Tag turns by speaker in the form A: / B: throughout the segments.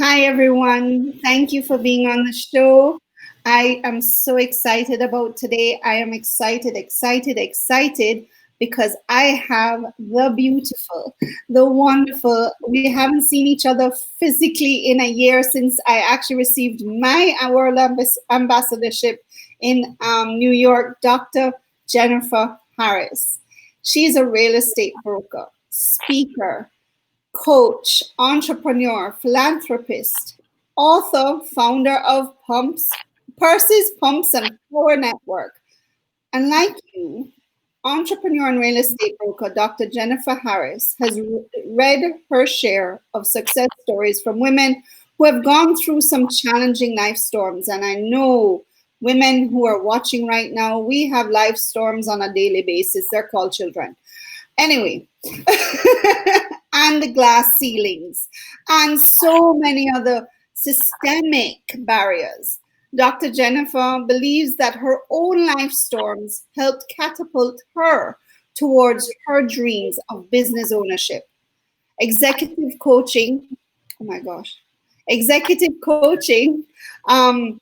A: Hi, everyone. Thank you for being on the show. I am so excited about today. I am excited because I have the beautiful, the wonderful. We haven't seen each other physically in a year since I actually received my World Ambassadorship in New York, Dr. Jennifer Harris. She's a real estate broker, speaker, coach, entrepreneur, philanthropist, author, founder of Purses, Pumps, and Power Network. And like you, entrepreneur and real estate broker Dr. Jennifer Harris has read her share of success stories from women who have gone through some challenging life storms. And I know women who are watching right now, we have life storms on a daily basis. They're called children. Anyway, and the glass ceilings, and so many other systemic barriers. Dr. Jennifer believes that her own life storms helped catapult her towards her dreams of business ownership. Executive coaching, oh my gosh, executive coaching, and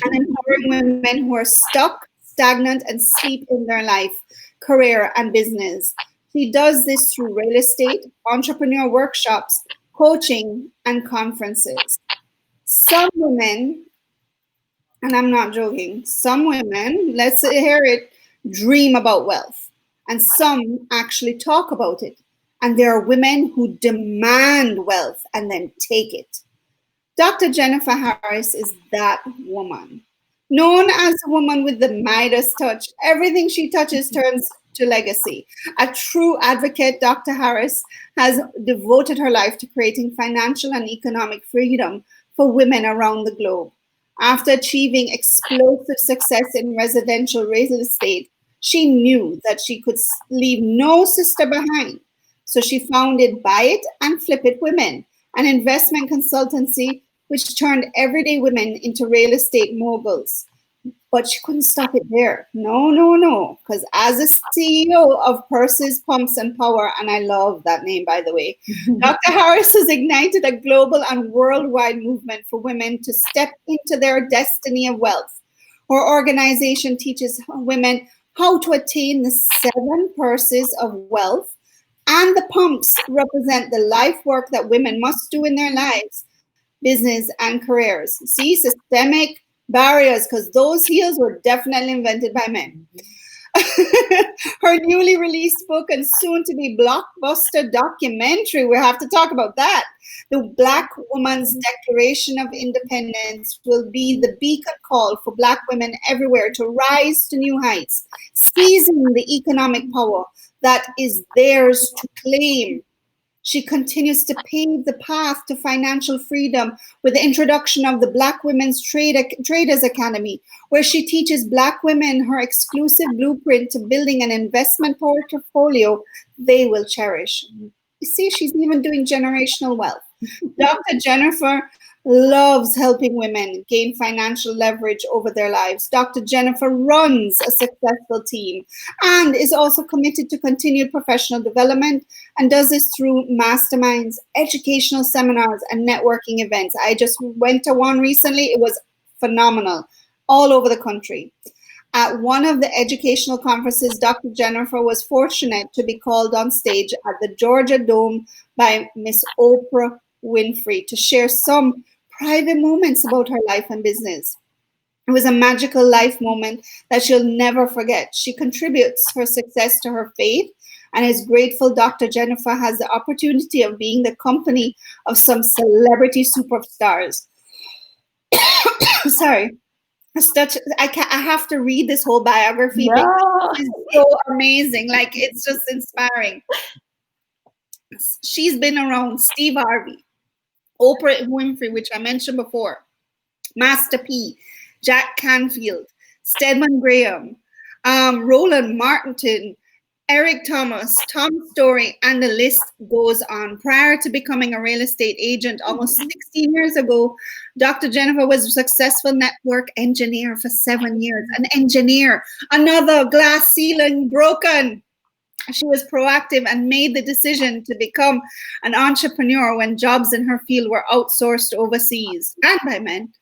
A: empowering women who are stuck, stagnant, and steep in their life, career, and business. He does this through real estate, entrepreneur workshops, coaching, and conferences. Some women, and I'm not joking, some women, let's hear it, dream about wealth, and some actually talk about it. And there are women who demand wealth and then take it. Dr. Jennifer Harris is that woman. Known as a woman with the Midas touch, everything she touches turns to legacy. A true advocate, Dr. Harris has devoted her life to creating financial and economic freedom for women around the globe. After achieving explosive success in residential real estate, she knew that she could leave no sister behind. So she founded Buy It and Flip It Women, an investment consultancy which turned everyday women into real estate moguls. But she couldn't stop it there. No. Because as a CEO of Purses, Pumps, and Power, and I love that name, by the way, Dr. Harris has ignited a global and worldwide movement for women to step into their destiny of wealth. Her organization teaches women how to attain the 7 purses of wealth, and the pumps represent the life work that women must do in their lives, business, and careers. See, systemic barriers, because those heels were definitely invented by men. Her newly released book and soon to be blockbuster documentary, we have to talk about that. The Black Woman's Declaration of Independence will be the beacon call for Black women everywhere to rise to new heights, seizing the economic power that is theirs to claim. She continues to pave the path to financial freedom with the introduction of the Black Women's Traders Academy, where she teaches Black women her exclusive blueprint to building an investment portfolio they will cherish. You see, she's even doing generational wealth. Dr. Jennifer loves helping women gain financial leverage over their lives. Dr. Jennifer runs a successful team and is also committed to continued professional development and does this through masterminds, educational seminars, and networking events. I just went to one recently. It was phenomenal all over the country. At one of the educational conferences, Dr. Jennifer was fortunate to be called on stage at the Georgia Dome by Miss Oprah Winfrey to share some private moments about her life and business. It was a magical life moment that she'll never forget. She contributes her success to her faith and is grateful Dr. Jennifer has the opportunity of being the company of some celebrity superstars. Sorry. I have to read this whole biography because it's so amazing. Like, it's just inspiring. She's been around Steve Harvey, Oprah Winfrey, which I mentioned before, Master P, Jack Canfield, Stedman Graham, Roland Martin, Eric Thomas, Tom Story, and the list goes on. Prior to becoming a real estate agent almost 16 years ago, Dr. Jennifer was a successful network engineer for 7 years. An engineer, another glass ceiling broken. She was proactive and made the decision to become an entrepreneur when jobs in her field were outsourced overseas and by men.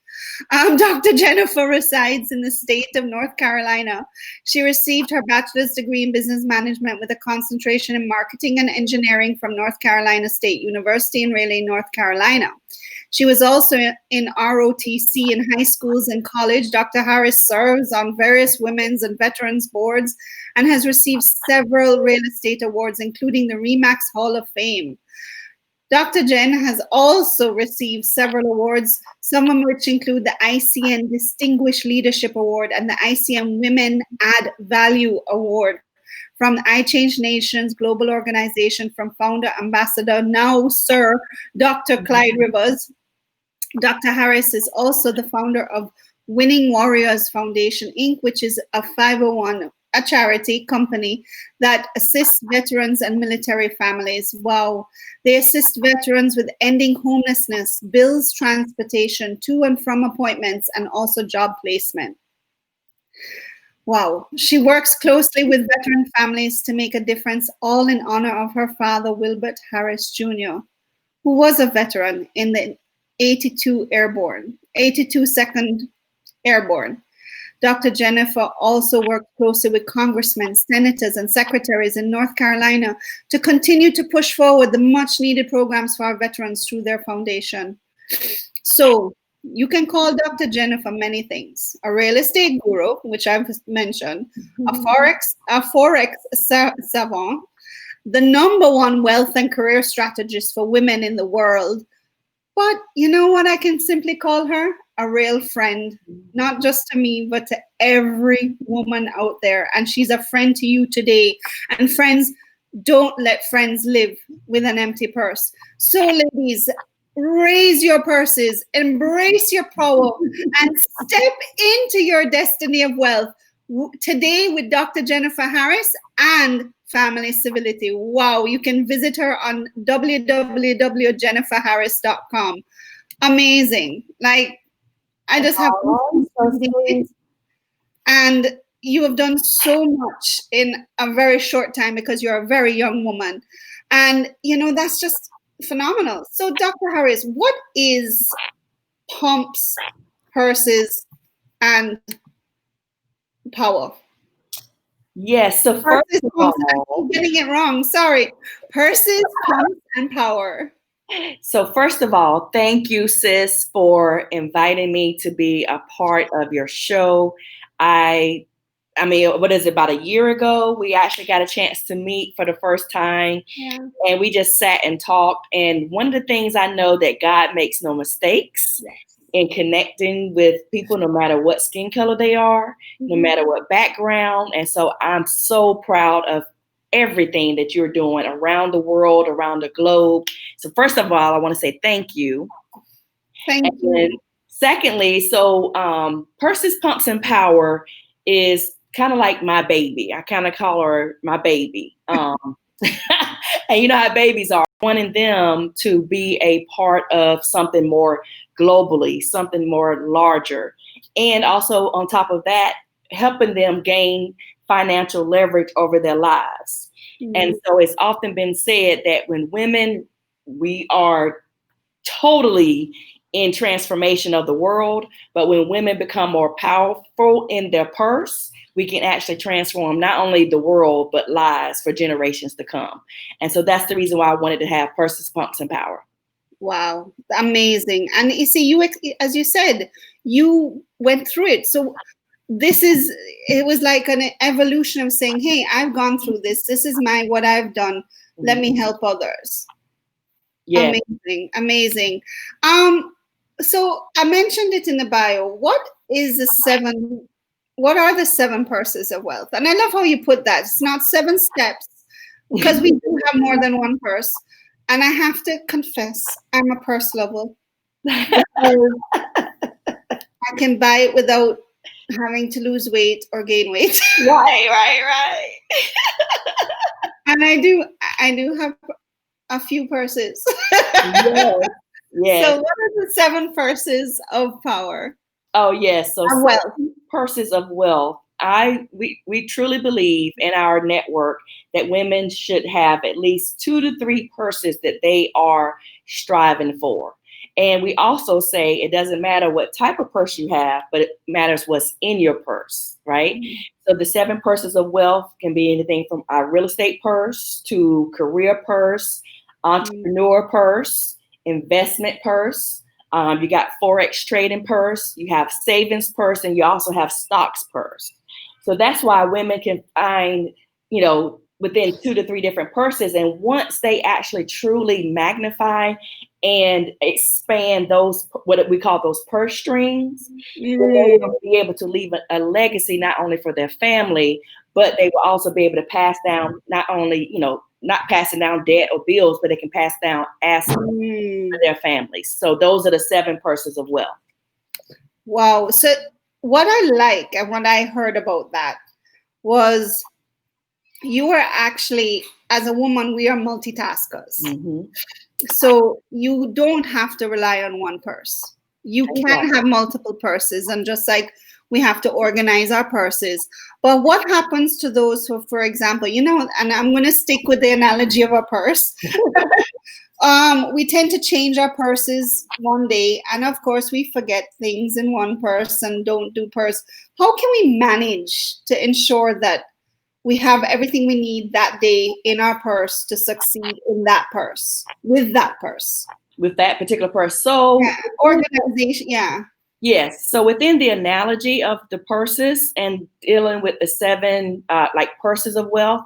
A: Dr. Jennifer resides in the state of North Carolina. She received her bachelor's degree in business management with a concentration in marketing and engineering from North Carolina State University in Raleigh, North Carolina. She was also in ROTC in high schools and college. Dr. Harris serves on various women's and veterans boards and has received several real estate awards, including the REMAX Hall of Fame. Dr. Jen has also received several awards, some of which include the ICN Distinguished Leadership Award and the ICN Women Add Value Award from the I Change Nations Global Organization from founder, ambassador, now Sir Dr. Clyde Rivers. Dr. Harris is also the founder of Winning Warriors Foundation, Inc., which is a 501, a charity company that assists veterans and military families. Wow. They assist veterans with ending homelessness, bills, transportation, to and from appointments, and also job placement. Wow. She works closely with veteran families to make a difference, all in honor of her father, Wilbert Harris Jr., who was a veteran in the 82 2nd Airborne. Dr. Jennifer also worked closely with congressmen, senators, and secretaries in North Carolina to continue to push forward the much needed programs for our veterans through their foundation. So you can call Dr. Jennifer many things: a real estate guru, which I've mentioned, a forex savant, the #1 wealth and career strategist for women in the world. But you know what I can simply call her? A real friend, not just to me, but to every woman out there. And she's a friend to you today. And friends, don't let friends live with an empty purse. So ladies, raise your purses, embrace your power, and step into your destiny of wealth. Today with Dr. Jennifer Harris and Family Civility. Wow, you can visit her on www.jenniferharris.com. Amazing. Like, I just have and you have done so much in a very short time because you're a very young woman. And you know, that's just phenomenal. So Dr. Harris, what is pumps, purses, and power?
B: Yes, so first of all,
A: I'm getting it wrong. Sorry. Purses, pumps, and power.
B: So first of all, thank you, sis, for inviting me to be a part of your show. I mean, what is it, about a year ago, we actually got a chance to meet for the first time.
A: Yeah.
B: And we just sat and talked. And one of the things I know that God makes no mistakes in connecting with people, no matter what skin color they are, no matter what background. And so I'm so proud of everything that you're doing around the world, around the globe. So first of all, I want to say thank you.
A: Thank you.
B: Secondly, so Purses, Pumps, and Power is kind of like my baby. I kind of call her my baby. And you know how babies are, wanting them to be a part of something more globally, something more larger. And also on top of that, helping them gain financial leverage over their lives. And so it's often been said that when women, we are totally in transformation of the world, but when women become more powerful in their purse, we can actually transform not only the world, but lives for generations to come. And so that's the reason why I wanted to have Purses, Pumps, and Power.
A: Wow, amazing. And you see, you, as you said, you went through it. So it was like an evolution of saying, hey, I've gone through this. This is what I've done. Let me help others. Yeah. Amazing. So I mentioned it in the bio. What are the 7 purses of wealth? And I love how you put that. It's not 7 steps, because we do have more than one purse. And I have to confess, I'm a purse lover. I can buy it without having to lose weight or gain weight.
B: Right.
A: And I do have a few purses.
B: Yes.
A: So what are the 7 purses of power?
B: Oh, yes. So
A: wealth.
B: 7 purses of wealth we truly believe in our network that women should have at least 2 to 3 purses that they are striving for. And we also say it doesn't matter what type of purse you have, but it matters what's in your purse, right? So the 7 purses of wealth can be anything from a real estate purse to career purse, entrepreneur purse, investment purse. You got forex trading purse, you have savings purse, and you also have stocks purse. So that's why women can find, within 2 to 3 different purses. And once they actually truly magnify and expand those, what we call those purse strings, they will be able to leave a legacy not only for their family, but they will also be able to pass down not only, not passing down debt or bills, but they can pass down assets for their families. So those are the 7 purses of wealth.
A: Wow. So what I like and what I heard about that was you are actually, as a woman, we are multitaskers. So you don't have to rely on one purse. You can have multiple purses, and just like we have to organize our purses. But what happens to those who, for example, and I'm going to stick with the analogy of a purse. We tend to change our purses one day, and of course we forget things in one purse and don't do purse. How can we manage to ensure that we have everything we need that day in our purse to succeed in that purse, with that
B: particular purse? So
A: organization,
B: yes. So within the analogy of the purses and dealing with the 7 purses of wealth,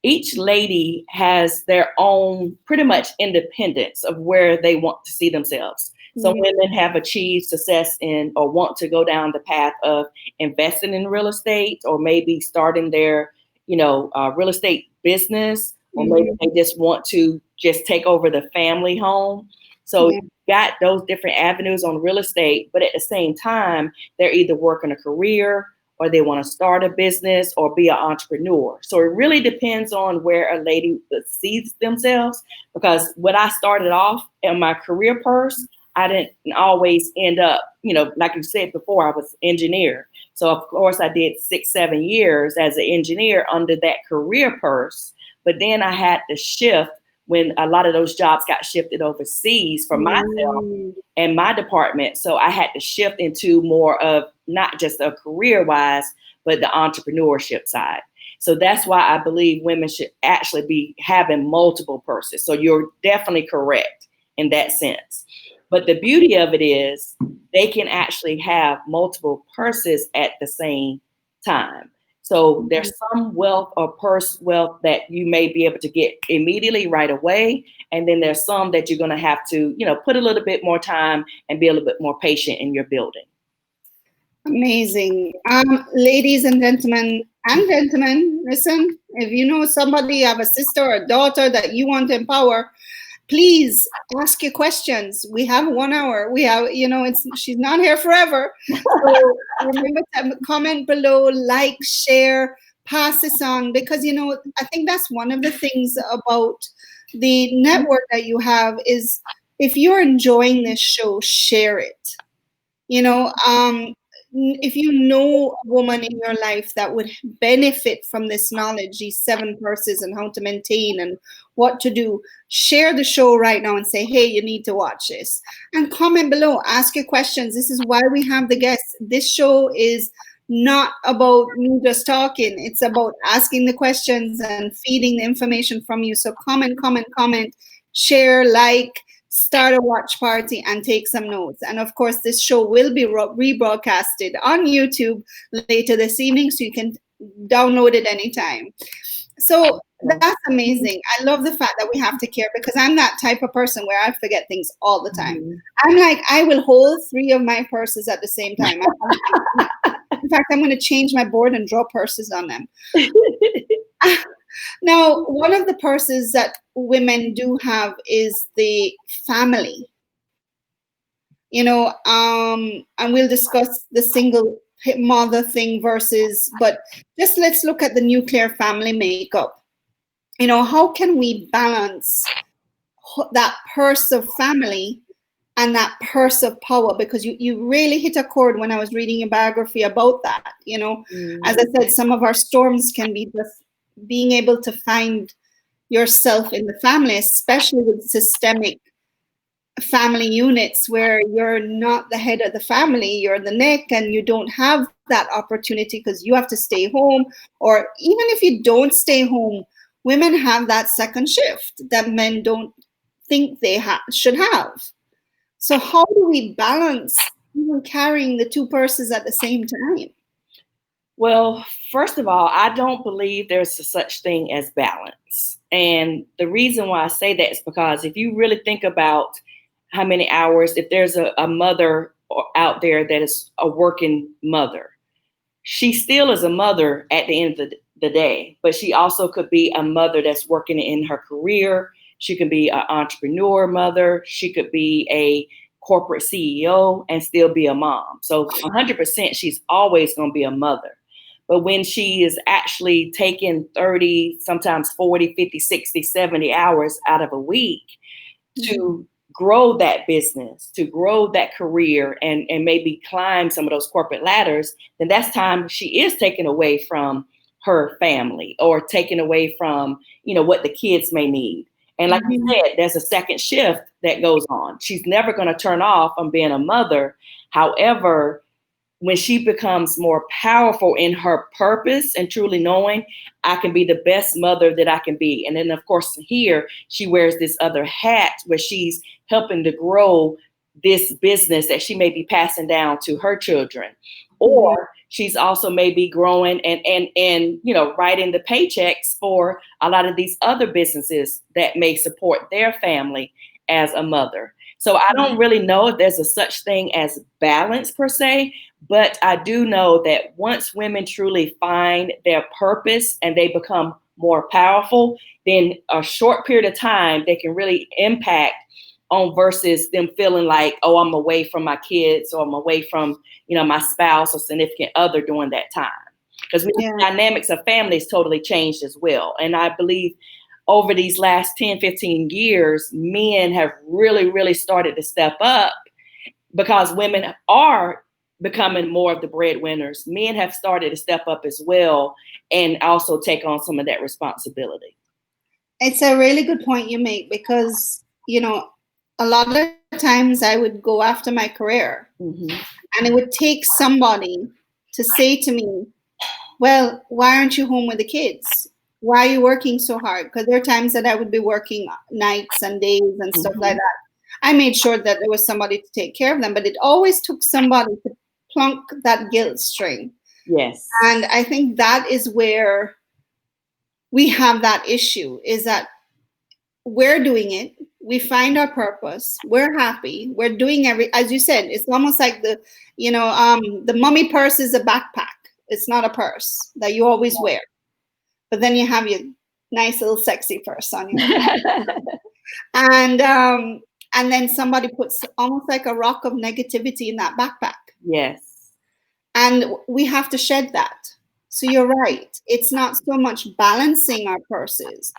B: each lady has their own pretty much independence of where they want to see themselves. Some women have achieved success in or want to go down the path of investing in real estate, or maybe starting their real estate business, or maybe they just want to just take over the family home. So you got those different avenues on real estate, but at the same time, they're either working a career or they want to start a business or be an entrepreneur. So it really depends on where a lady sees themselves, because when I started off in my career purse, I didn't always end up, like you said before, I was engineer. So of course I did 6-7 years as an engineer under that career purse. But then I had to shift when a lot of those jobs got shifted overseas for myself and my department. So I had to shift into more of not just a career wise, but the entrepreneurship side. So that's why I believe women should actually be having multiple purses. So you're definitely correct in that sense. But the beauty of it is they can actually have multiple purses at the same time. So there's some wealth or purse wealth that you may be able to get immediately right away. And then there's some that you're going to have to, put a little bit more time and be a little bit more patient in your building.
A: Amazing. Ladies and gentlemen, listen, if you know somebody, you have a sister or a daughter that you want to empower, please ask your questions. We have 1 hour. We have, she's not here forever. So remember to comment below, like, share, pass this on, because, I think that's one of the things about the network that you have is if you're enjoying this show, share it. If you know a woman in your life that would benefit from this knowledge, these 7 purses and how to maintain and what to do, share the show right now and say, hey, you need to watch this. And comment below, ask your questions. This is why we have the guests. This show is not about me just talking. It's about asking the questions and feeding the information from you. So comment, share, like, start a watch party, and take some notes. And of course, this show will be rebroadcasted on YouTube later this evening, so you can download it anytime. So that's amazing. I love the fact that we have to care, because I'm that type of person where I forget things all the time. I'm like, I will hold 3 of my purses at the same time. In fact, I'm going to change my board and draw purses on them. Now, one of the purses that women do have is the family. And we'll discuss the single mother thing but just let's look at the nuclear family makeup. How can we balance that purse of family and that purse of power, because you really hit a chord when I was reading your biography about that. As I said, some of our storms can be just being able to find yourself in the family, especially with systemic family units where you're not the head of the family, you're the neck, and you don't have that opportunity because you have to stay home. Or even if you don't stay home, women have that second shift that men don't think they should have. So how do we balance even carrying the two purses at the same time?
B: Well, first of all, I don't believe there's a such thing as balance. And the reason why I say that is because if you really think about how many hours, if there's a mother out there that is a working mother, she still is a mother at the end of the day, but she also could be a mother that's working in her career. She could be an entrepreneur mother. She could be a corporate CEO and still be a mom. So 100%, she's always going to be a mother. But when she is actually taking 30, sometimes 40, 50, 60, 70 hours out of a week to grow that business, to grow that career, and maybe climb some of those corporate ladders, then that's time she is taken away from her family or taken away from, what the kids may need. And like you said, there's a second shift that goes on. She's never going to turn off on being a mother. However, when she becomes more powerful in her purpose and truly knowing I can be the best mother that I can be. And then, of course, here she wears this other hat where she's helping to grow this business that she may be passing down to her children. Or she's also maybe growing and writing the paychecks for a lot of these other businesses that may support their family as a mother. So I don't really know if there's a such thing as balance per se, but I do know that once women truly find their purpose and they become more powerful, then a short period of time they can really impact on versus them feeling like, oh, I'm away from my kids or I'm away from, my spouse or significant other during that time. Because the dynamics of families totally changed as well. And I believe over these last 10, 15 years, men have really, really started to step up because women are becoming more of the breadwinners. Men have started to step up as well and also take on some of that responsibility.
A: It's a really good point you make because, a lot of times I would go after my career and it would take somebody to say to me, well, why aren't you home with the kids? Why are you working so hard? Because there are times that I would be working nights and days and stuff like that. I made sure that there was somebody to take care of them, but it always took somebody to plunk that guilt string.
B: Yes.
A: And I think that is where we have that issue, is that we're doing it. We find our purpose. We're happy. We're doing as you said, it's almost like the mummy purse is a backpack. It's not a purse that you always wear. But then you have your nice little sexy purse on you. And then somebody puts almost like a rock of negativity in that backpack.
B: Yes.
A: And we have to shed that. So you're right. It's not so much balancing our purses,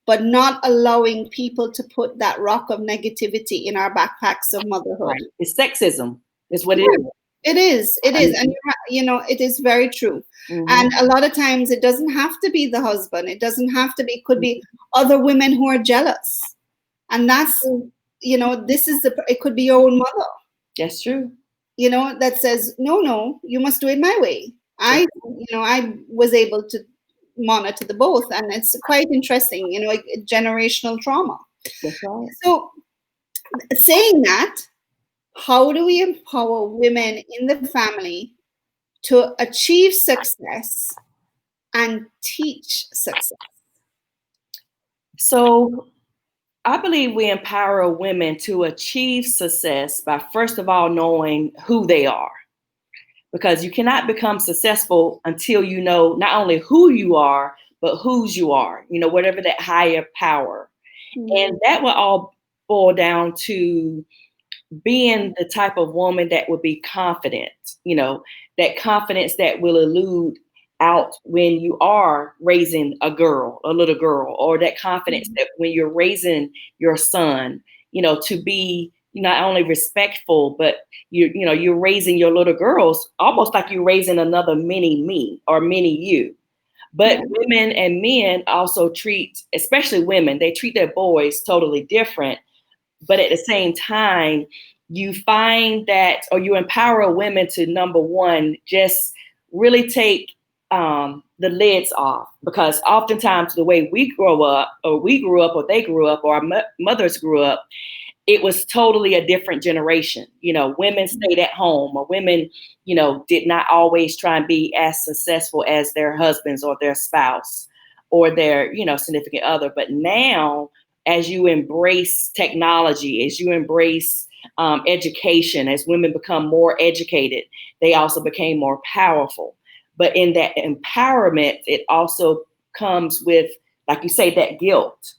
A: but not allowing people to put that rock of negativity in our backpacks of motherhood.
B: Right. It's sexism. Is what it is.
A: It is. It is. And, it is very true. And a lot of times it doesn't have to be the husband. It doesn't have to be, it could be other women who are jealous. And that's, it could be your own mother.
B: That's true.
A: That says, no, you must do it my way. I was able to monitor the both. And it's quite interesting, generational trauma.
B: That's right.
A: So saying that, how do we empower women in the family to achieve success and teach success?
B: So I believe we empower women to achieve success by, first of all, knowing who they are. Because you cannot become successful until you know not only who you are, but whose you are, whatever that higher power. And that will all boil down to being the type of woman that would be confident, that confidence that will elude out when you are raising a little girl, or that confidence that when you're raising your son, to be not only respectful, but you're raising your little girls almost like you're raising another mini me or mini you. But
A: Yeah.
B: women and men also treat, especially women, they treat their boys totally different. But at the same time, you find that, or you empower women to, number one, just really take the lids off, because oftentimes the way we grow up, or we grew up, or they grew up, or our mothers grew up, it was totally a different generation. Women stayed at home, or women, did not always try and be as successful as their husbands or their spouse or their, significant other. But now, as you embrace technology, as you embrace education, as women become more educated, they also became more powerful. But in that empowerment, it also comes with, like you say, that guilt.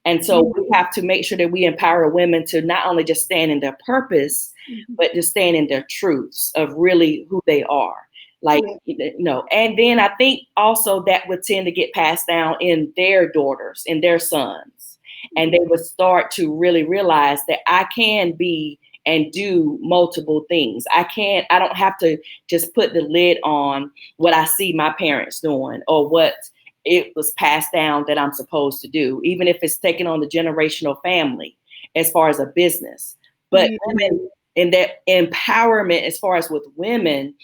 B: And so we have to make sure that we empower women to not only just stand in their purpose, but to stand in their truths of really who they are. Like, and then I think also that would tend to get passed down in their daughters, in their sons. And they would start to really realize that I can be and do multiple things. I don't have to just put the lid on what I see my parents doing or what it was passed down that I'm supposed to do, even if it's taken on the generational family as far as a business. But women, in that empowerment, as far as with women,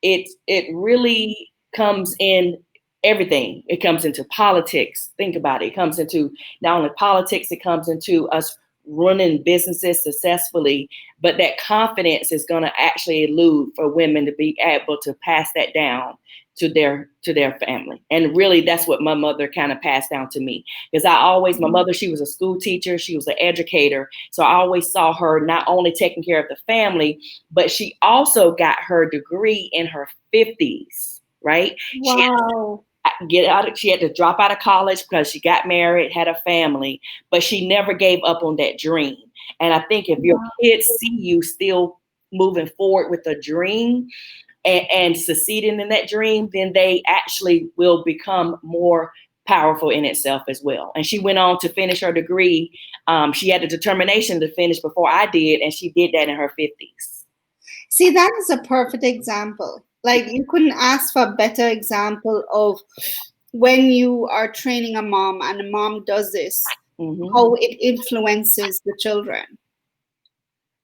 B: it really comes in everything. It comes into politics. Think about it. It comes into not only politics, it comes into us running businesses successfully, but that confidence is going to actually elude for women to be able to pass that down to their family. And really, that's what my mother kind of passed down to me, because my mother, she was a school teacher, she was an educator. So I always saw her not only taking care of the family, but she also got her degree in her 50s, right?
A: Wow.
B: She had to drop out of college because she got married, had a family, but she never gave up on that dream. And I think if your kids see you still moving forward with a dream and succeeding in that dream, then they actually will become more powerful in itself as well. And she went on to finish her degree. She had the determination to finish before I did, and she did that in her 50s.
A: See, that is a perfect example. Like, you couldn't ask for a better example of when you are training a mom and a mom does this, how it influences the children.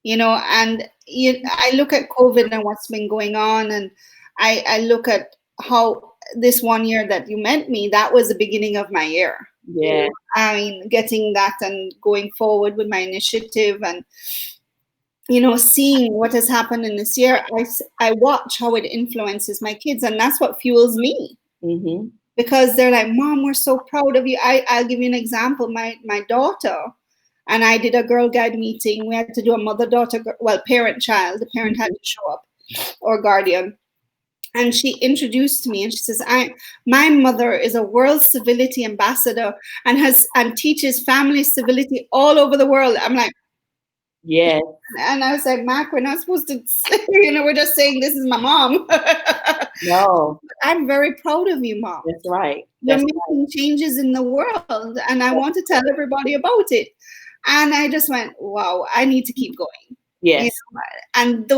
A: And I look at COVID and what's been going on, and I look at how this 1 year that you met me, that was the beginning of my year.
B: Yeah.
A: I mean, getting that and going forward with my initiative and seeing what has happened in this year, I watch how it influences my kids, and that's what fuels me. Because they're like, Mom, we're so proud of you. I'll give you an example. My daughter and I did a Girl Guide meeting. We had to do a mother-daughter, parent-child. The parent had to show up, or guardian. And she introduced me, and she says, my mother is a World Civility ambassador and teaches family civility all over the world. I'm like,
B: yeah.
A: And I was like, Mac, we're not supposed to, we're just saying this is my mom.
B: No.
A: I'm very proud of you, Mom.
B: That's right.
A: You're making changes in the world, and I want to tell everybody about it. And I just went, wow, I need to keep going.
B: Yes.
A: And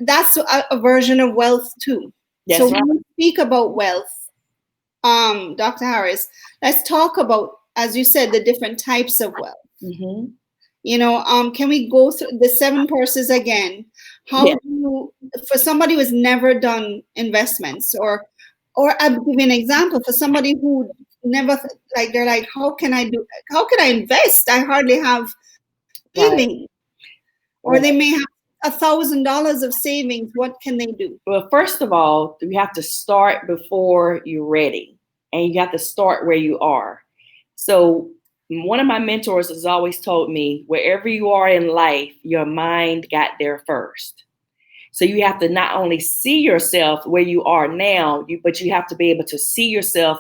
A: that's a version of wealth too.
B: That's
A: so
B: right.
A: when we speak about wealth, Dr. Harris, let's talk about, as you said, the different types of wealth. Can we go through the 7 purses again? How do you, for somebody who has never done investments, or I'll give you an example for somebody who never, like, they're like, how can I invest? I hardly have savings. Or they may have $1,000 of savings. What can they do?
B: Well, first of all, you have to start before you're ready, and you have to start where you are. So one of my mentors has always told me, wherever you are in life, your mind got there first. So you have to not only see yourself where you are now, but you have to be able to see yourself,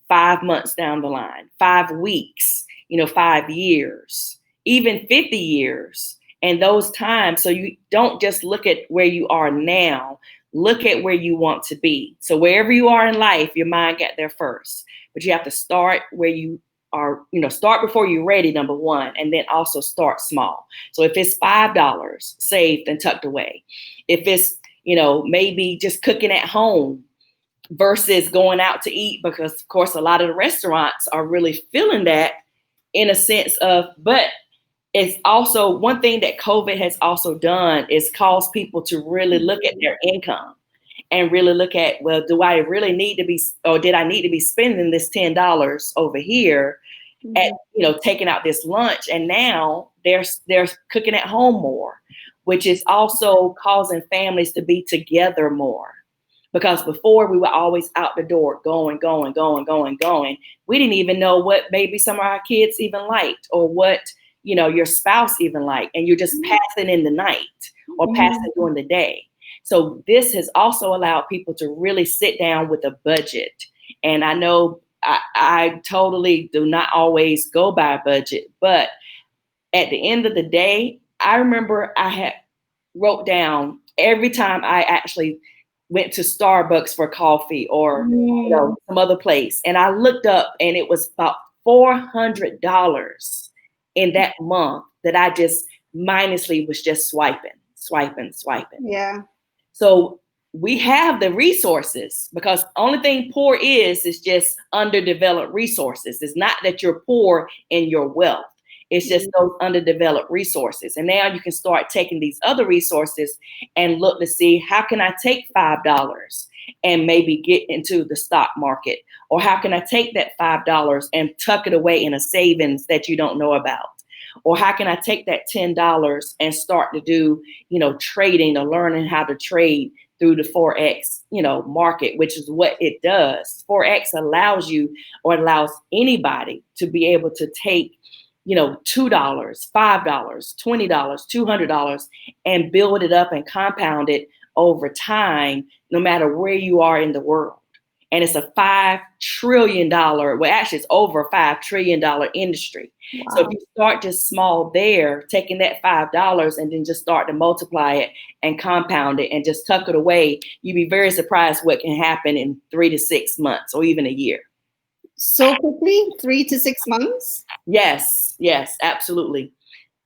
B: 5 months down the line, 5 weeks, 5 years, even 50 years. And those times, so you don't just look at where you are now, look at where you want to be. So wherever you are in life, your mind got there first. But you have to start where you start before you're ready, number one, and then also start small. So if it's $5 saved and tucked away, if it's, maybe just cooking at home versus going out to eat, because of course a lot of the restaurants are really feeling that in a sense of, but it's also one thing that COVID has also done is cause people to really look at their income and really look at, well, do I really need to be, or did I need to be spending this $10 over here at, taking out this lunch? And now they're cooking at home more, which is also causing families to be together more. Because before we were always out the door, going. We didn't even know what maybe some of our kids even liked, or what, your spouse even liked. And you're just passing in the night or passing during the day. So this has also allowed people to really sit down with a budget. And I know I totally do not always go by budget, but at the end of the day, I remember I had wrote down every time I actually went to Starbucks for coffee or some other place, and I looked up and it was about $400 in that month that I just mindlessly was just swiping.
A: Yeah.
B: So we have the resources, because only thing poor is just underdeveloped resources. It's not that you're poor in your wealth. It's just those underdeveloped resources. And now you can start taking these other resources and look to see, how can I take $5 and maybe get into the stock market? Or how can I take that $5 and tuck it away in a savings that you don't know about? Or how can I take that $10 and start to do, trading, or learning how to trade through the Forex, market, which is what it does. Forex allows you, or allows anybody to be able to take, $2, $5, $20, $200, and build it up and compound it over time, no matter where you are in the world. And it's a $5 trillion, well, actually it's over a $5 trillion industry.
A: Wow.
B: So if you start just small there, taking that $5 and then just start to multiply it and compound it and just tuck it away, you'd be very surprised what can happen in 3 to 6 months or even a year.
A: So quickly, 3 to 6 months?
B: Yes, absolutely.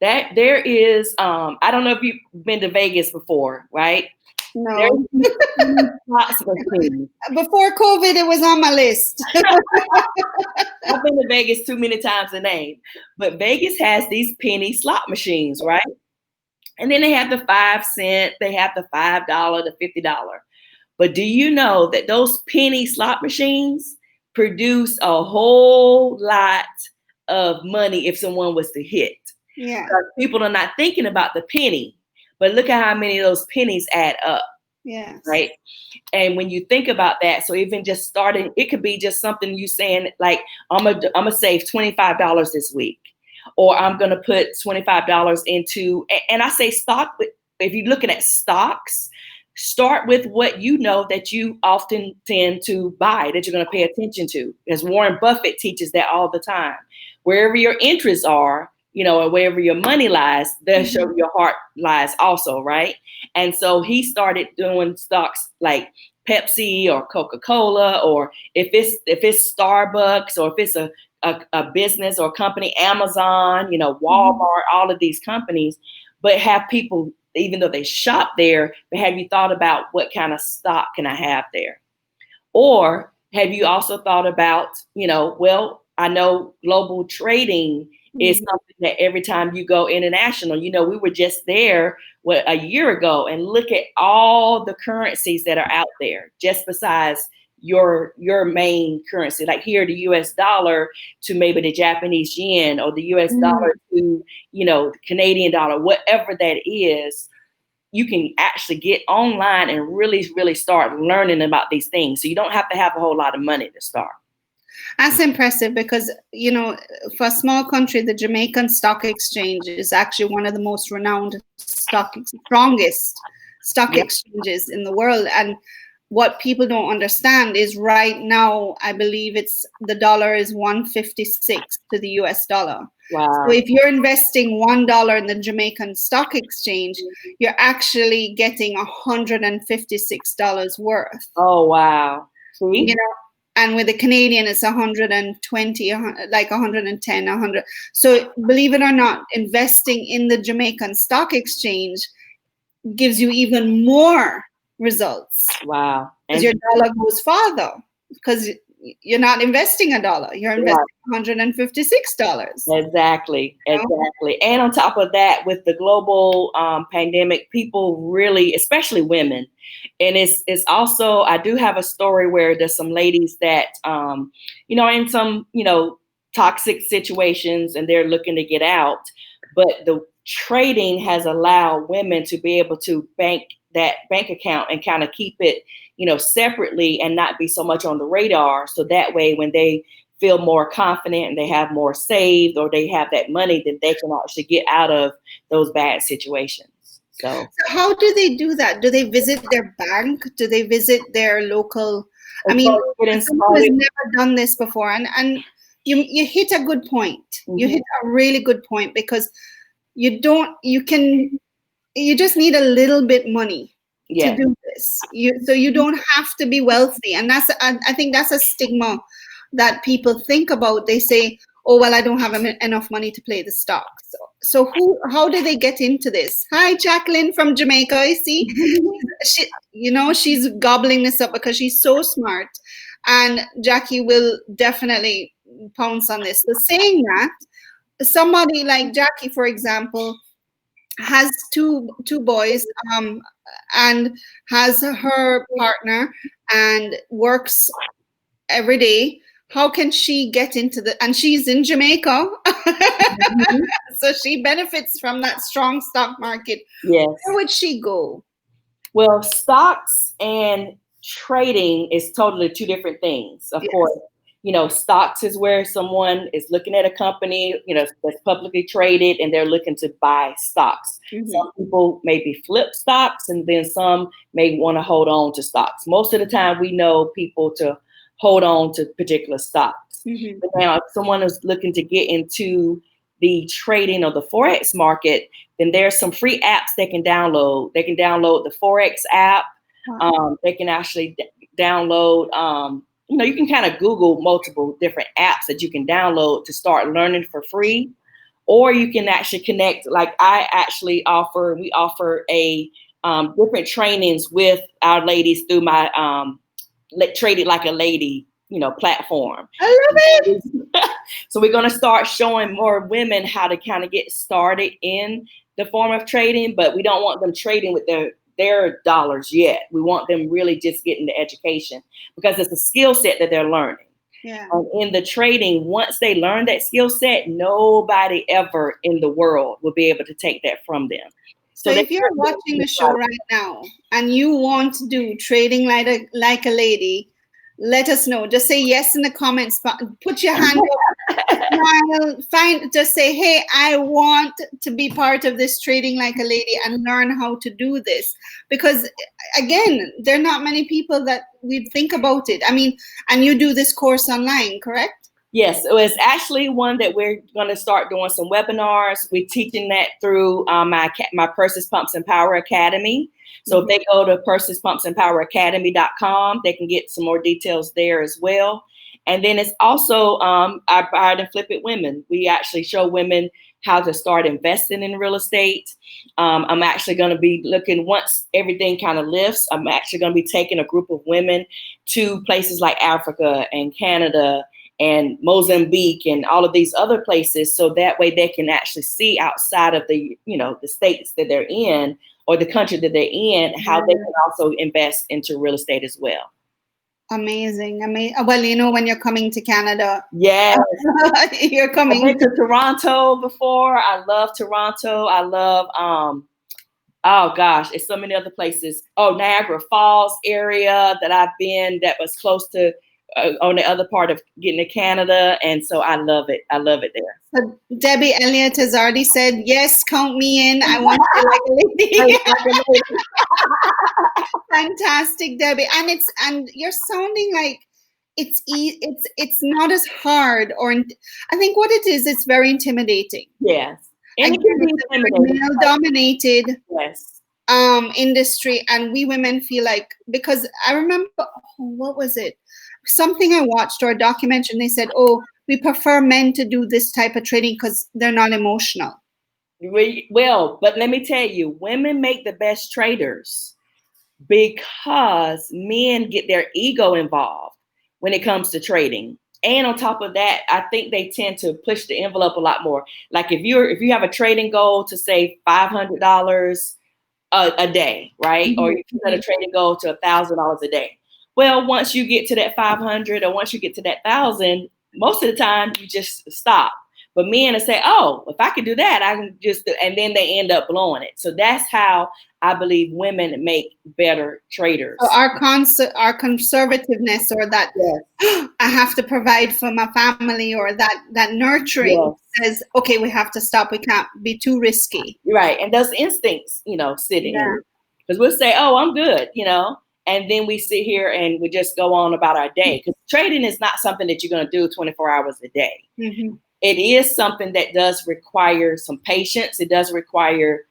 B: That there is, I don't know if you've been to Vegas before, right?
A: No.
B: Lots of things.
A: Before COVID, it was on my list.
B: I've been to Vegas too many times to name, but Vegas has these penny slot machines, right? And then they have the 5-cent, they have the $5, the $50. But do you know that those penny slot machines produce a whole lot of money if someone was to hit?
A: Yeah.
B: People are not thinking about the penny, but look at how many of those pennies add up.
A: Yes.
B: Right. And when you think about that, so even just starting, it could be just something you saying like, I'm gonna save $25 this week, or I'm gonna put $25 into, and I say stock. If you're looking at stocks, start with what you know that you often tend to buy, that you're going to pay attention to. As Warren Buffett teaches that all the time. Wherever your interests are, and wherever your money lies, that's where your heart lies also, right? And so he started doing stocks like Pepsi or Coca-Cola, or if it's Starbucks, or if it's a business or company, Amazon, Walmart, all of these companies, but have people, even though they shop there, but have you thought about what kind of stock can I have there? Or have you also thought about, well, I know global trading is something that every time you go international, we were just there a year ago, and look at all the currencies that are out there, just besides your main currency, like here, the US dollar to maybe the Japanese yen, or the US dollar to, the Canadian dollar, whatever that is. You can actually get online and really, really start learning about these things. So you don't have to have a whole lot of money to start.
A: That's impressive because, for a small country, the Jamaican Stock Exchange is actually one of the most renowned strongest stock exchanges in the world. And what people don't understand is right now, I believe the dollar is 156 to the US dollar.
B: Wow.
A: So if you're investing $1 in the Jamaican Stock Exchange, you're actually getting $156 worth.
B: Oh, wow. See?
A: and with the Canadian, it's 120, like 110, 100. So believe it or not, investing in the Jamaican stock exchange gives you even more results
B: Wow.
A: because
B: And
A: your dollar goes farther because you're not investing a dollar, you're
B: right.
A: investing $156.
B: Exactly,
A: You know?
B: exactly. And on top of that, with the global pandemic, people really, especially women, and it's also, I do have a story where there's some ladies that, in some, toxic situations, and they're looking to get out, but the trading has allowed women to be able to that bank account and kind of keep it, separately and not be so much on the radar. So that way, when they feel more confident and they have more saved or they have that money, then they can actually get out of those bad situations. So
A: So how do they do that? Do they visit their bank? Do they visit their local? I
B: as
A: mean,
B: far as getting
A: as someone who has
B: started,
A: never done this before, and you hit a good point. You
B: mhm,
A: hit a really good point because you just need a little bit money to
B: yeah,
A: do this. So you don't have to be wealthy, and I think that's a stigma that people think about. They say, "Oh well, I don't have enough money to play the stocks." So how do they get into this? Hi, Jacqueline from Jamaica. I see she's gobbling this up because she's so smart, and Jackie will definitely pounce on this. So saying that, somebody like Jackie, for example, has two boys, and has her partner and works every day. How can she get into the, and she's in Jamaica,
B: mhm,
A: so she benefits from that strong stock market. Where
B: yes.
A: would she go?
B: Well, stocks and trading is totally two different things. Of course,
A: Yes.
B: stocks is where someone is looking at a company, that's publicly traded and they're looking to buy stocks.
A: Hmm.
B: Some people maybe flip stocks and then some may want to hold on to stocks. Most of the time, we know people to hold on to particular stocks.
A: Hmm.
B: But now, if someone is looking to get into the trading of the Forex market, then there's some free apps they can download. They can download the Forex app.
A: Wow.
B: They can actually download, you can kind of Google multiple different apps that you can download to start learning for free. Or you can actually connect, like we offer a different trainings with our ladies through my Trade It Like a Lady, platform.
A: I love it.
B: So we're going to start showing more women how to kind of get started in the form of trading, but we don't want them trading with their dollars yet. We want them really just getting the education because it's a skill set that they're learning.
A: Yeah.
B: And in the trading, once they learn that skill set, nobody ever in the world will be able to take that from them.
A: So
B: So they
A: if you're watching the show right now and you want to do trading like a lady, let us know. Just say yes in the comments. Put your hand up. Smile. Just say, hey, I want to be part of this trading like a lady and learn how to do this. Because again, there are not many people that would think about it. I mean, and you do this course online, correct?
B: Yes, it was actually one that we're going to start doing some webinars. We're teaching that through my Purses Pumps and Power Academy. So if
A: Mhm.
B: they go to pursespumpsandpoweracademy.com, they can get some more details there as well. And then it's also I buy it and flip it women. We actually show women how to start investing in real estate. I'm actually going to be looking, once everything kind of lifts, I'm actually going to be taking a group of women to places like Africa and Canada and Mozambique and all of these other places, so that way they can actually see outside of the states that they're in or the country that they're in, how they can also invest into real estate as well.
A: Amazing. Amazing. Well, when you're coming to Canada,
B: Yes.
A: you're
B: I've
A: coming.
B: been to Toronto before. I love Toronto. I love oh gosh, it's so many other places. Oh, Niagara Falls area that I've been, that was close to on the other part of getting to Canada. And so I love it. I love it there.
A: So Debbie Elliott has already said, yes, count me in. I want to be like a lady. Fantastic, Debbie. And you're sounding like it's not as hard, or I think what it is, it's very intimidating.
B: Yes. And
A: Again,
B: it can be
A: it's a very
B: intimidating.
A: male dominated
B: Yes.
A: industry, and we women feel like, because I remember, what was it? something I watched or a documentary, and they said, oh, we prefer men to do this type of trading because they're not emotional.
B: Well, but let me tell you, women make the best traders because men get their ego involved when it comes to trading. And on top of that, I think they tend to push the envelope a lot more. Like if you have a trading goal to say $500 a day, right? Or
A: Mm-hmm.
B: you set a trading goal to $1,000 a day. Well, once you get to that 500 or once you get to that 1,000, most of the time you just stop. But men will say, "Oh, if I can do that, I can just," and then they end up blowing it. So that's how I believe women make better
A: So
B: traders.
A: our conservativeness, or that I have to provide for my family, or that nurturing
B: Yes.
A: says, okay, we have to stop. We can't be too risky.
B: Right. And those instincts, sitting in.
A: Yeah.
B: Because we'll say, oh, I'm good, and then we sit here and we just go on about our day. Because trading is not something that you're going to do 24 hours a day.
A: Mm-hmm.
B: It is something that does require some patience. It does require,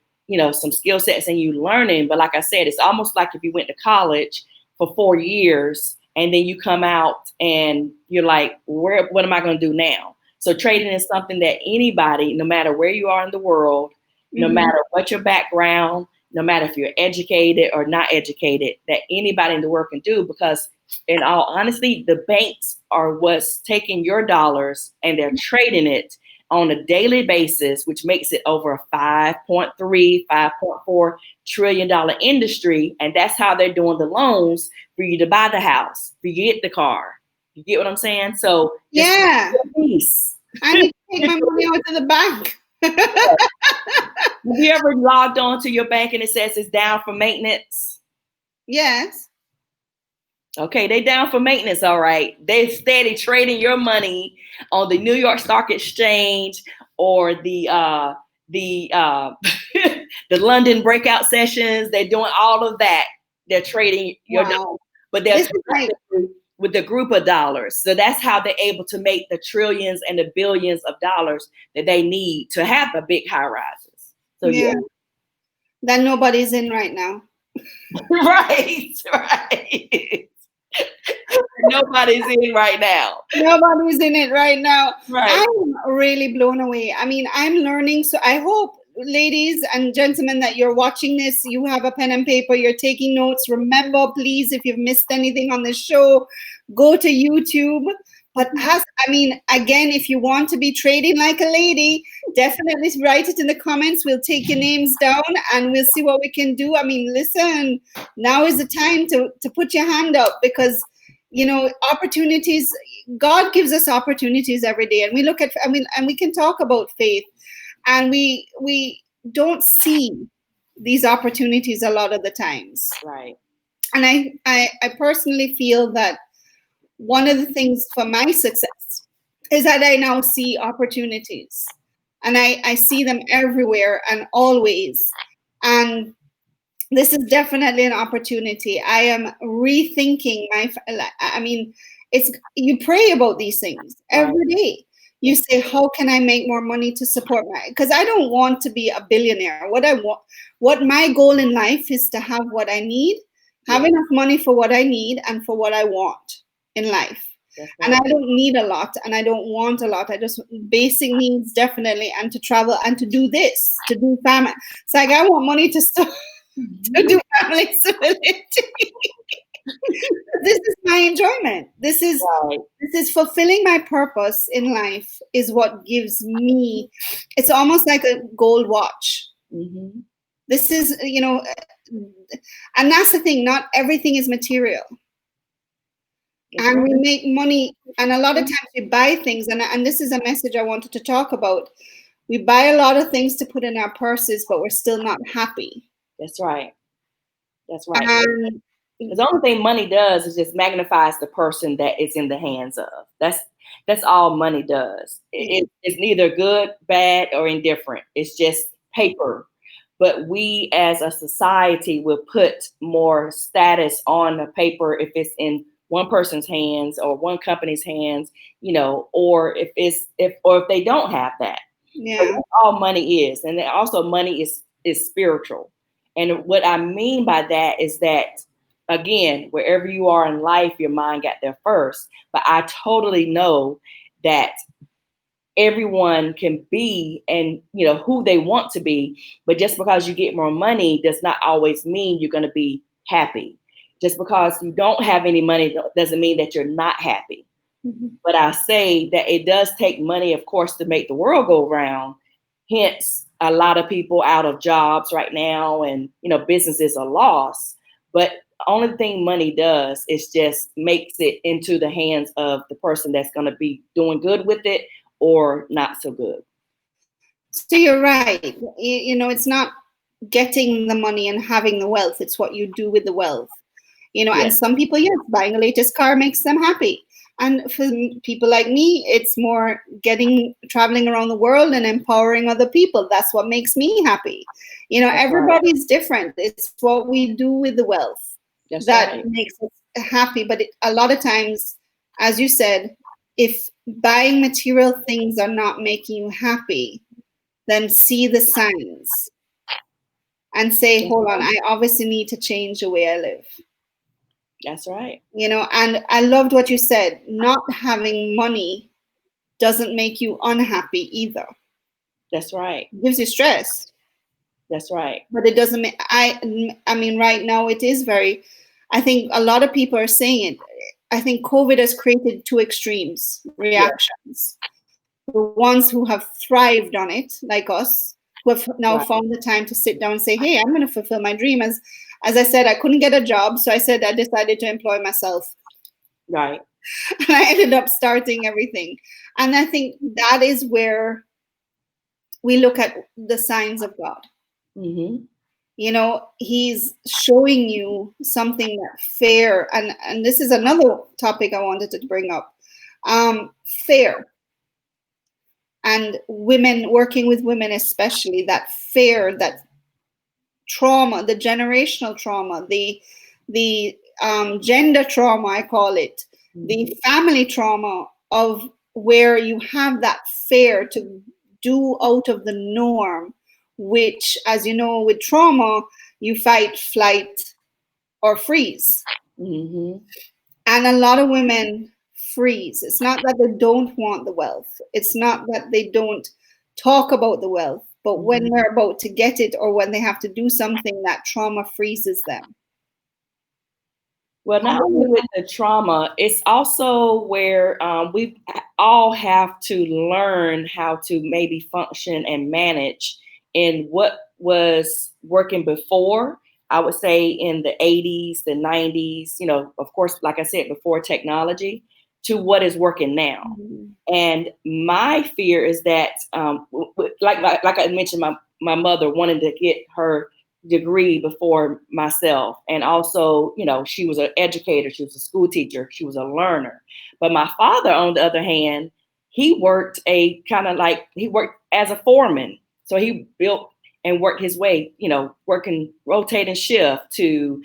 B: some skill sets and you learning. But like I said, it's almost like if you went to college for 4 years and then you come out and you're like, what am I going to do now? So trading is something that anybody, no matter where you are in the world, no
A: Mm-hmm.
B: matter what your background, no matter if you're educated or not educated, that anybody in the world can do, because in all honesty, the banks are what's taking your dollars and they're trading it on a daily basis, which makes it over a 5.3, $5.4 trillion industry. And that's how they're doing the loans for you to buy the house, for you to get the car. You get what I'm saying? So just
A: Yeah.
B: peace.
A: I need to take my money out to the bank.
B: Have you ever logged on to your bank and it says it's down for maintenance?
A: Yes.
B: Okay, they down for maintenance, all right. They steady trading your money on the New York Stock Exchange or the the London breakout sessions. They're doing all of that. They're trading your dollars,
A: Wow.
B: but they're
A: This is like,
B: with the group of dollars. So that's how they're able to make the trillions and the billions of dollars that they need to have the big high rises. So yeah.
A: yeah, that nobody's in right now.
B: Right, right. Nobody's in right now.
A: Nobody's in it right now.
B: Right.
A: I'm really blown away. I mean, I'm learning. So I hope, ladies and gentlemen, that you're watching this, you have a pen and paper, you're taking notes. Remember, please, if you've missed anything on the show, go to YouTube. But again, if you want to be trading like a lady, definitely write it in the comments. We'll take your names down and we'll see what we can do. I mean, listen, now is the time to put your hand up, because opportunities, God gives us opportunities every day. And we look at, and we can talk about faith, and we don't see these opportunities a lot of the times.
B: Right.
A: And I personally feel that one of the things for my success is that I now see opportunities, and I see them everywhere and always. And this is definitely an opportunity. I am rethinking it's, you pray about these things every day. You say, how can I make more money to support because I don't want to be a billionaire. What my goal in life is to have what I need, have enough money for what I need and for what I want in life.
B: Right.
A: And I don't need a lot and I don't want a lot. I just basic needs, definitely, and to travel and to do this, to do family. It's like I want money to do family civility. This is my enjoyment. This is fulfilling my purpose in life, is what gives me. It's almost like a gold watch.
B: Mm-hmm.
A: This is, and that's the thing. Not everything is material. And we make money, and a lot of times we buy things, and this is a message I wanted to talk about. We buy a lot of things to put in our purses, but we're still not happy.
B: That's right. That's right. The only thing money does is just magnifies the person that it's in the hands of. That's all money does. It's neither good, bad, or indifferent. It's just paper. But we as a society will put more status on the paper if it's in one person's hands or one company's hands, or if they don't have that.
A: Yeah.
B: So that's all money is. And then also money is spiritual. And what I mean by that is that again, wherever you are in life, your mind got there first. But I totally know that everyone can be and who they want to be, but just because you get more money does not always mean you're going to be happy. Just because you don't have any money doesn't mean that you're not happy.
A: Mhm.
B: But I say that it does take money, of course, to make the world go round. Hence a lot of people out of jobs right now, and businesses are lost. But only thing money does is just makes it into the hands of the person that's going to be doing good with it or not so good.
A: So you're right. It's not getting the money and having the wealth. It's what you do with the wealth. And
B: Yes,
A: some people, yes, buying the latest car makes them happy. And for people like me, it's more traveling around the world and empowering other people. That's what makes me happy.
B: that's right.
A: Everybody's different. It's what we do with the wealth
B: That's
A: that
B: right.
A: makes us happy. But a lot of times, as you said, if buying material things are not making you happy, then see the signs and say,
B: That's
A: hold on,
B: right.
A: I obviously need to change the way I live.
B: That's right.
A: And I loved what you said. Not having money doesn't make you unhappy either.
B: That's right.
A: It gives you stress,
B: That's right.
A: but it doesn't make. I mean, right now it is very. I think a lot of people are saying it. I think COVID has created two extremes
B: Yeah.
A: reactions. The ones who have thrived on it, like us, who have now
B: Right.
A: found the time to sit down and say, "Hey, I'm going to fulfill my dream." As I said, I couldn't get a job, so I said I decided to employ myself.
B: Right.
A: And I ended up starting everything. And I think that is where we look at the signs of God.
B: Mm-hmm.
A: He's showing you something that fair, and this is another topic I wanted to bring up. Fair and women working with women, especially that fear, that trauma, the generational trauma, the gender trauma, I call it, the
B: Mm-hmm.
A: family trauma of where you have that fear to do out of the norm, which, as you know, with trauma, you fight, flight, or freeze.
B: Mm-hmm.
A: And a lot of women freeze. It's not that they don't want the wealth, it's not that they don't talk about the wealth, but when
B: Mm-hmm.
A: they're about to get it or when they have to do something, that trauma freezes them.
B: Well, not only with the trauma, it's also where we all have to learn how to maybe function and manage in what was working before. I would say in the 80s, the 90s, of course, like I said, before technology, to what is working now.
A: Mhm.
B: And my fear is that, like I mentioned, my mother wanted to get her degree before myself, and also, she was an educator, she was a school teacher, she was a learner. But my father, on the other hand, he worked a kind of like he worked as a foreman, so he built and worked his way, working rotating shift to,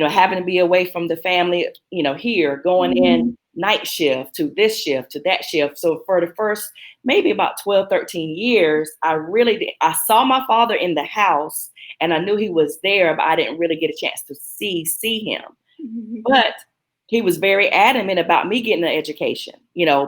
B: having to be away from the family, here, going in night shift to this shift to that shift. So for the first maybe about 12, 13 years, I saw my father in the house and I knew he was there, but I didn't really get a chance to see him. But he was very adamant about me getting an education,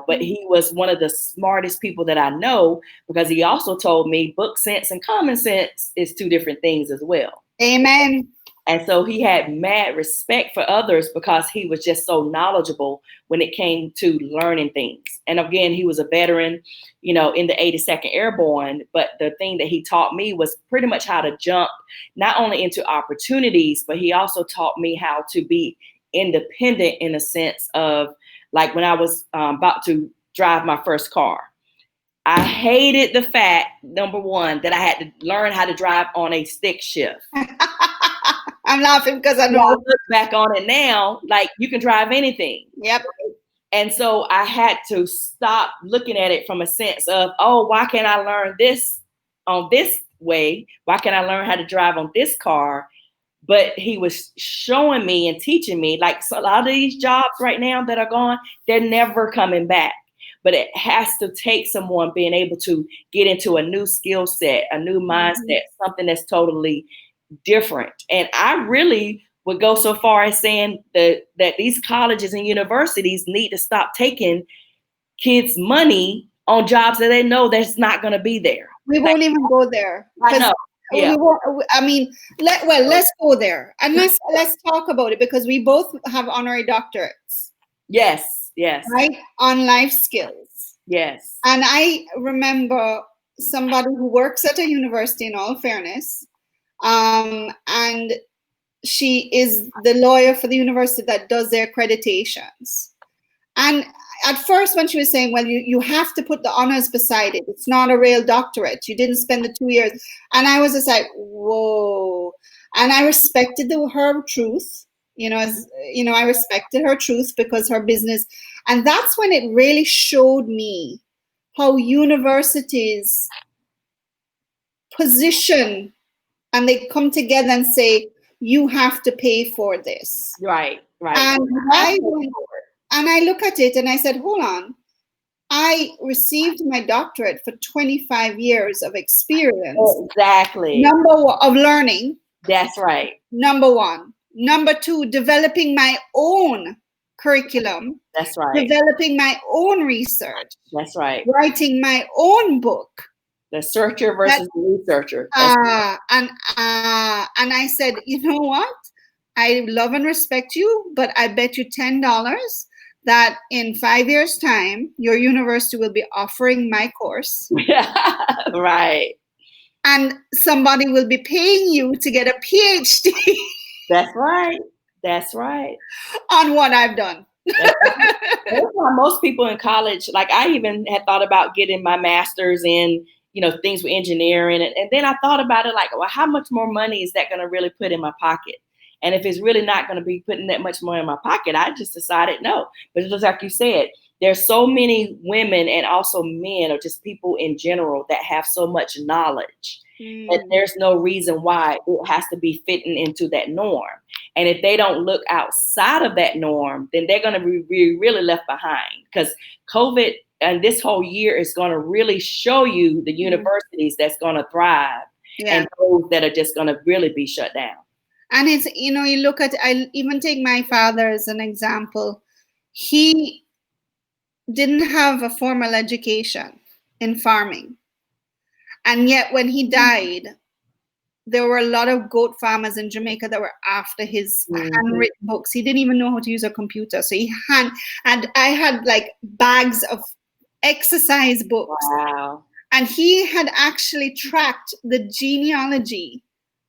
B: but he was one of the smartest people that I know, because he also told me book sense and common sense is two different things as well.
A: Amen.
B: And so he had mad respect for others because he was just so knowledgeable when it came to learning things. And again, he was a veteran, in the 82nd Airborne. But the thing that he taught me was pretty much how to jump not only into opportunities, but he also taught me how to be independent in a sense of, like, when I was about to drive my first car. I hated the fact, number one, that I had to learn how to drive on a stick shift.
A: I'm laughing because I
B: When I
A: know.
B: look back on it now, like, you can drive anything.
A: Yep.
B: And so I had to stop looking at it from a sense of, oh, why can't I learn this on this way? Why can't I learn how to drive on this car? But he was showing me and teaching me, like, so a lot of these jobs right now that are gone, they're never coming back. But it has to take someone being able to get into a new skill set, a new mindset, something that's totally different. And I really would go so far as saying that these colleges and universities need to stop taking kids' money on jobs that they know that's not going to be there.
A: We
B: Like,
A: won't even go there
B: I
A: because
B: know. Yeah.
A: we won't. I mean, let's go there and let's talk about it because we both have honorary doctorates.
B: Yes. Yes.
A: Right, on life skills.
B: Yes.
A: And I remember somebody who works at a university, in all fairness, and she is the lawyer for the university that does their accreditations. And at first, when she was saying, well, you have to put the honors beside it, it's not a real doctorate, you didn't spend the 2 years. And I was just like, whoa. And I respected her truth, I respected her truth because her business. And that's when it really showed me how universities position and they come together and say, you have to pay for this.
B: Right. Right.
A: And I look at it and I said, hold on. I received my doctorate for 25 years of experience.
B: Exactly.
A: Of learning.
B: That's right.
A: Number one. Number two, developing my own curriculum.
B: That's right.
A: Developing my own research.
B: That's right.
A: Writing my own book.
B: The searcher versus the researcher.
A: And I said, you know what? I love and respect you, but I bet you $10 that in 5 years' time, your university will be offering my course.
B: Right.
A: And somebody will be paying you to get a PhD.
B: That's right. That's right.
A: On what I've done.
B: That's why most people in college, like I even had thought about getting my master's in, things with engineering. And then I thought about it like, well, how much more money is that going to really put in my pocket? And if it's really not going to be putting that much money in my pocket, I just decided no. But just like you said, there's so many women and also men or just people in general that have so much knowledge that there's no reason why it has to be fitting into that norm. And if they don't look outside of that norm, then they're going to be really left behind because COVID and this whole year is going to really show you the universities that's going to thrive and those that are just going to really be shut down.
A: And it's, you look at, I even take my father as an example. He didn't have a formal education in farming. And yet when he died, there were a lot of goat farmers in Jamaica that were after his handwritten books. He didn't even know how to use a computer. So and I had like bags of exercise books.
B: Wow.
A: And he had actually tracked the genealogy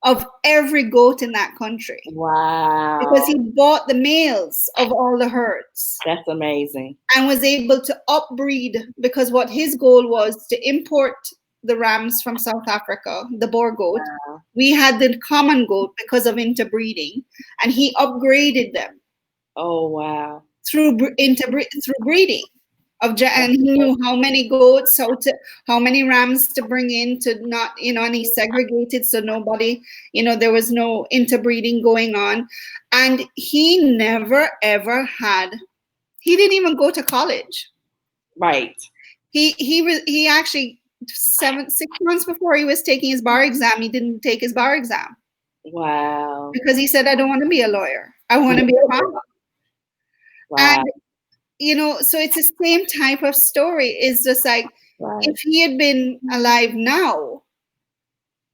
A: of every goat in that country.
B: Wow.
A: Because he bought the males of all the herds.
B: That's amazing.
A: And was able to upbreed because what his goal was to import the rams from South Africa, the Boer goat. Wow. We had the common goat because of interbreeding, and he upgraded them.
B: Oh, wow.
A: Through breeding. And he knew how many goats, how many rams to bring in to not, and he segregated so nobody, there was no interbreeding going on. And he never ever he didn't even go to college.
B: Right.
A: He actually 6 months before he was taking his bar exam, he didn't take his bar exam.
B: Wow.
A: Because he said, I don't want to be a lawyer. I want to be a farmer.
B: Wow.
A: And so it's the same type of story. It's just like, if he had been alive now,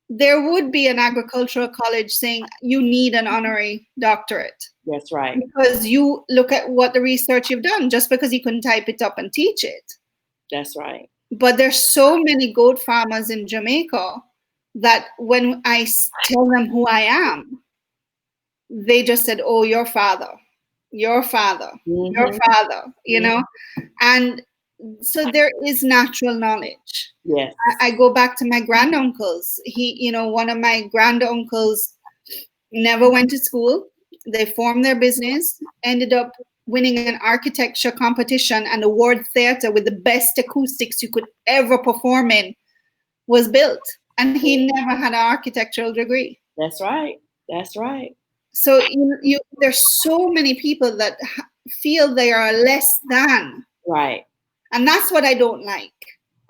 A: there would be an agricultural college saying you need an honorary doctorate.
B: That's right.
A: Because you look at what the research you've done, just because he couldn't type it up and teach it.
B: That's right.
A: But there's so many goat farmers in Jamaica that when I tell them who I am, they just said, oh, your father, your father, and so there is natural knowledge.
B: Yes.
A: I go back to my granduncles. One of my granduncles never went to school. They formed their business, ended up winning an architecture competition, and the Ward Theatre with the best acoustics you could ever perform in was built. And he never had an architectural degree.
B: That's right. That's right.
A: So there's so many people that feel they are less than.
B: Right.
A: And that's what I don't like.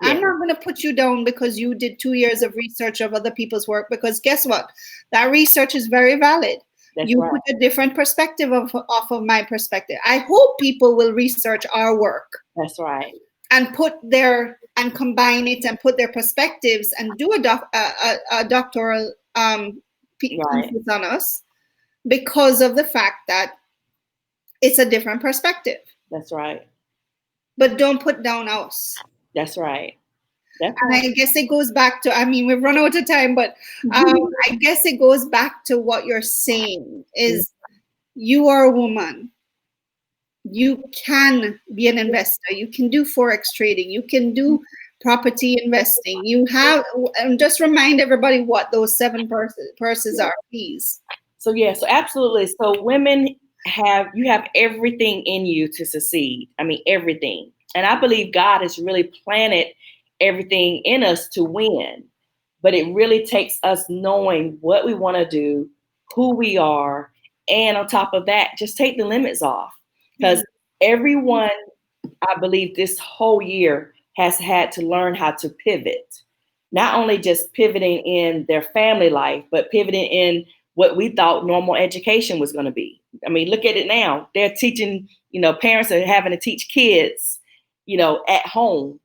A: Yeah. I'm not going to put you down because you did 2 years of research of other people's work, because guess what? That research is very valid.
B: That's
A: You
B: right.
A: put a different perspective off of my perspective. I hope people will research our work
B: That's right.
A: and combine it and put their perspectives and do a doctoral
B: Right.
A: thesis on us because of the fact that it's a different perspective.
B: That's right.
A: But don't put down us.
B: That's right. That's
A: And
B: right.
A: I guess it goes back to, I mean, we've run out of time, but I guess it goes back to what you're saying is you are a woman. You can be an investor. You can do forex trading. You can do property investing. You have, and just remind everybody what those seven purses are, please.
B: So yeah, so absolutely. So women you have everything in you to succeed. I mean everything. And I believe God has really planted everything in us to win. But it really takes us knowing what we want to do, who we are, and on top of that, just take the limits off. Because everyone, I believe, this whole year has had to learn how to pivot. Not only just pivoting in their family life, but pivoting in what we thought normal education was going to be. I mean, look at it now. They're teaching, parents are having to teach kids, at home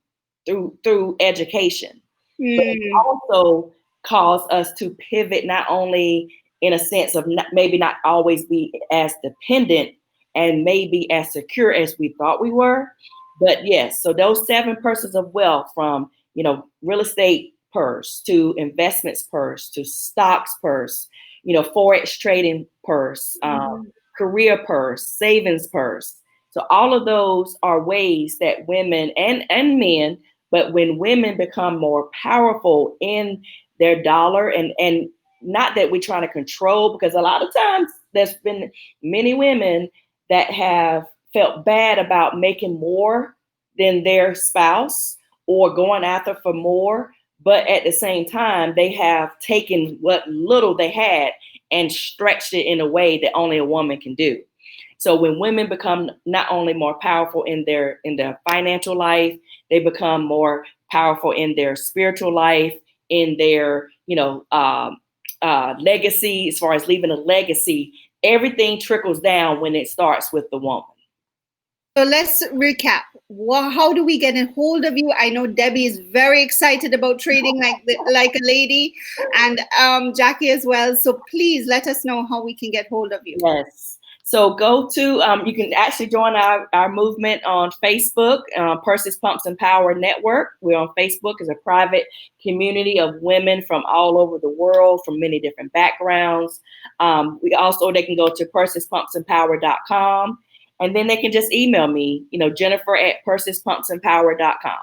B: through education. But it
A: Mm.
B: also caused us to pivot not only in a sense of maybe not always be as dependent and maybe as secure as we thought we were. But yes, so those seven purses of wealth from, real estate purse to investments purse to stocks purse, forex trading purse, career purse, savings purse. So all of those are ways that women and men, but when women become more powerful in their dollar and not that we're trying to control, because a lot of times there's been many women that have felt bad about making more than their spouse or going after for more. But at the same time, they have taken what little they had and stretched it in a way that only a woman can do. So when women become not only more powerful in their financial life, they become more powerful in their spiritual life, in their legacy, as far as leaving a legacy. Everything trickles down when it starts with the woman.
A: So let's recap. How do we get a hold of you? I know Debbie is very excited about trading like a lady, and Jackie as well. So please let us know how we can get hold of you.
B: Yes. So go to, you can actually join our movement on Facebook, Purses, Pumps, and Power Network. We're on Facebook as a private community of women from all over the world, from many different backgrounds. They can go to pursespumpsandpower.com, and then they can just email me, Jennifer at pursespumpsandpower.com.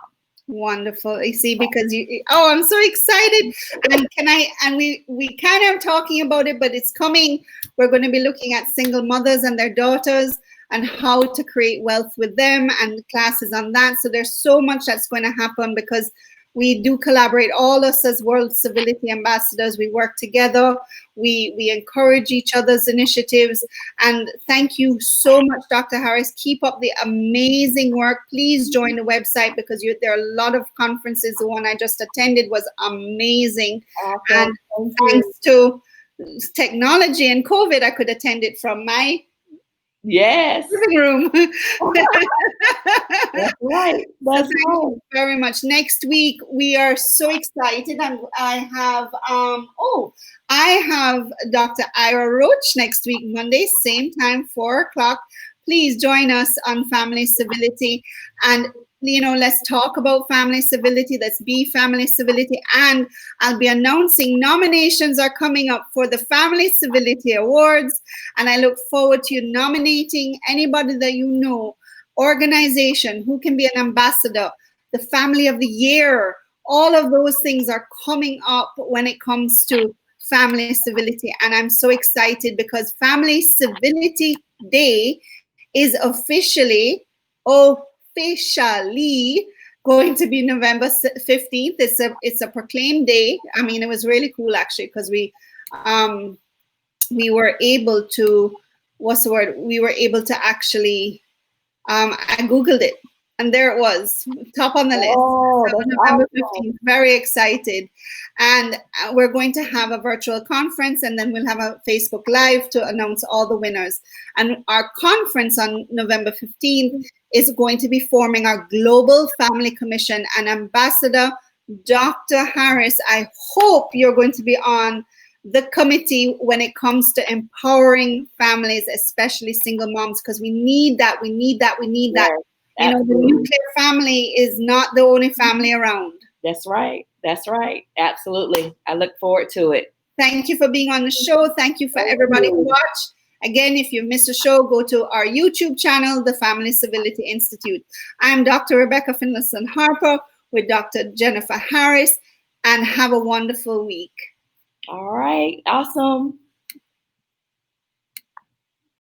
A: Wonderful. You see, because I'm so excited. And we kind of talking about it, but it's coming. We're going to be looking at single mothers and their daughters and how to create wealth with them and classes on that. So there's so much that's going to happen because we do collaborate. All us as World Civility Ambassadors, we work together. We encourage each other's initiatives. And thank you so much, Dr. Harris. Keep up the amazing work. Please join the website because there are a lot of conferences. The one I just attended was amazing.
B: Awesome.
A: And thanks to technology and COVID, I could attend it from my living room.
B: That's right. That's
A: so thank you very much. Next week we are so excited, and I have Dr. Ira Roach next week, Monday, same time, 4 o'clock. Please join us on Family Civility, and let's talk about family civility. Let's be family civility, and I'll be announcing nominations are coming up for the Family Civility Awards, and I look forward to you nominating anybody that you know, organization who can be an ambassador, the Family of the Year. All of those things are coming up when it comes to family civility, and I'm so excited because Family Civility Day is officially going to be November 15th. It's a proclaimed day. I mean, it was really cool actually because we were able to, what's the word? We were able to actually, I Googled it. And there it was, top on the list.
B: Oh,
A: So
B: that's
A: November
B: awesome.
A: 15th, very excited. And we're going to have a virtual conference, and then we'll have a Facebook Live to announce all the winners. And our conference on November 15th is going to be forming our Global Family Commission. And Ambassador Dr. Harris, I hope you're going to be on the committee when it comes to empowering families, especially single moms, because we need that. We need that. We need that.
B: Yes,
A: You know, the
B: absolutely.
A: nuclear family is not the only family around.
B: That's right. That's right. Absolutely. I look forward to it.
A: Thank you for being on the show. Thank you for
B: Thank
A: everybody who
B: you.
A: watched. Again, if you've missed a show, go to our YouTube channel, the Family Civility Institute. I'm Dr. Rebecca Finlayson Harper with Dr. Jennifer Harris, and have a wonderful week.
B: All right. Awesome.